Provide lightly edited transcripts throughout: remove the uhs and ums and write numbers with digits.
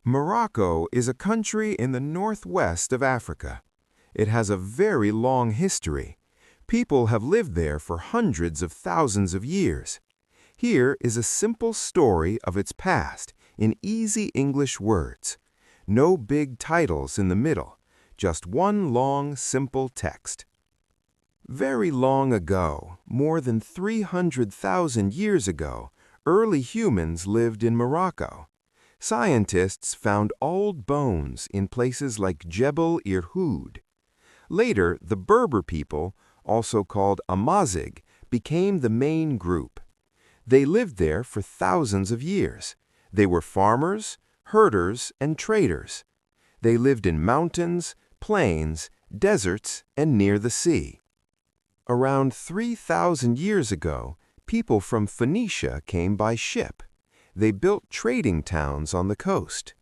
Morocco is a country in the northwest of Africa. It has a very long history. People have lived there for hundreds of thousands of years. Here is a simple story of its past in easy English words. No big titles in the middle, just one long, simple text. Very long ago, more than 300,000 years ago, early humans lived in Morocco. Scientists found old bones in places like Jebel Irhoud. Later, the Berber people, also called Amazigh, became the main group. They lived there for thousands of years. They were farmers, herders, and traders. They lived in mountains, plains, deserts, and near the sea. Around 3,000 years ago, people from Phoenicia came by ship. They built trading towns on the coast.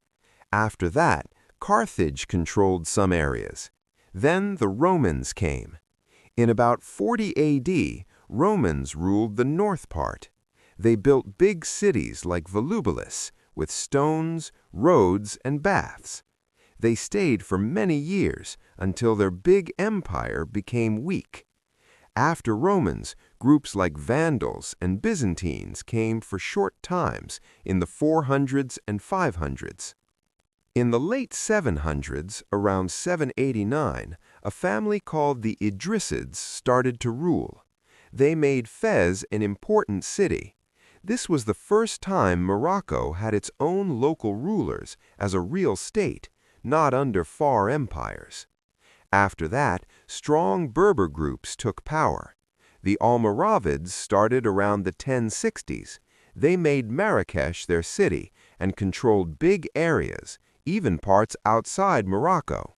After that, Carthage controlled some areas. Then the Romans came. In about 40 AD, Romans ruled the north part. They built big cities like Volubilis, with stones, roads, and baths. They stayed for many years until their big empire became weak. After Romans, groups like Vandals and Byzantines came for short times in the 400s and 500s. In the late 700s, around 789, a family called the Idrisids started to rule. They made Fez an important city. This was the first time Morocco had its own local rulers as a real state, not under far empires. After that, strong Berber groups took power. The Almoravids started around the 1060s. They made Marrakech their city and controlled big areas, even parts outside Morocco.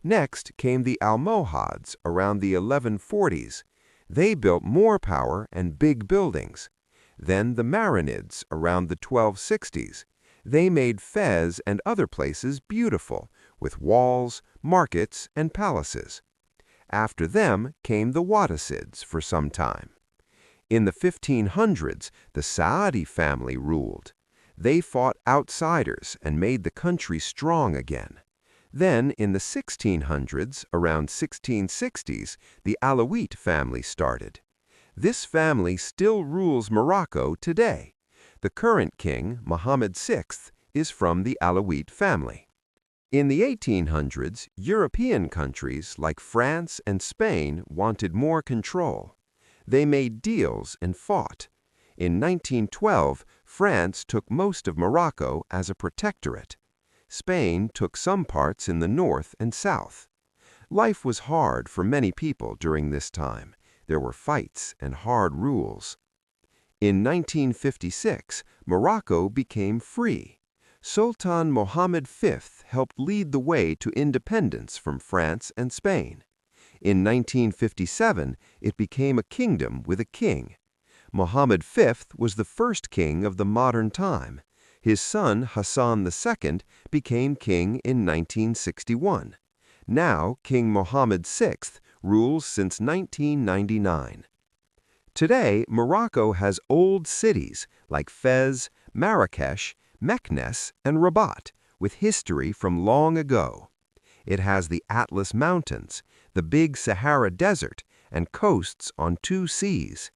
Next came the Almohads around the 1140s. They built more power and big buildings. Then the Marinids around the 1260s. They made Fez and other places beautiful, with walls, markets, and palaces. After them came the Wattasids for some time. In the 1500s, the Saadi family ruled. They fought outsiders and made the country strong again. Then, in the 1600s, around 1660s, the Alawite family started. This family still rules Morocco today. The current king, Mohammed VI, is from the Alawite family. In the 1800s, European countries like France and Spain wanted more control. They made deals and fought. In 1912, France took most of Morocco as a protectorate. Spain took some parts in the north and south. Life was hard for many people during this time. There were fights and hard rules. In 1956, Morocco became free. Sultan Mohammed V helped lead the way to independence from France and Spain. In 1957, it became a kingdom with a king. Mohammed V was the first king of the modern time. His son Hassan II became king in 1961. Now, King Mohammed VI rules since 1999. Today, Morocco has old cities like Fez, Marrakech, Meknes, and Rabat, with history from long ago. It has the Atlas Mountains, the big Sahara Desert, and coasts on 2 seas.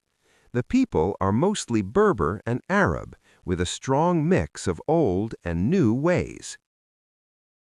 The people are mostly Berber and Arab, with a strong mix of old and new ways.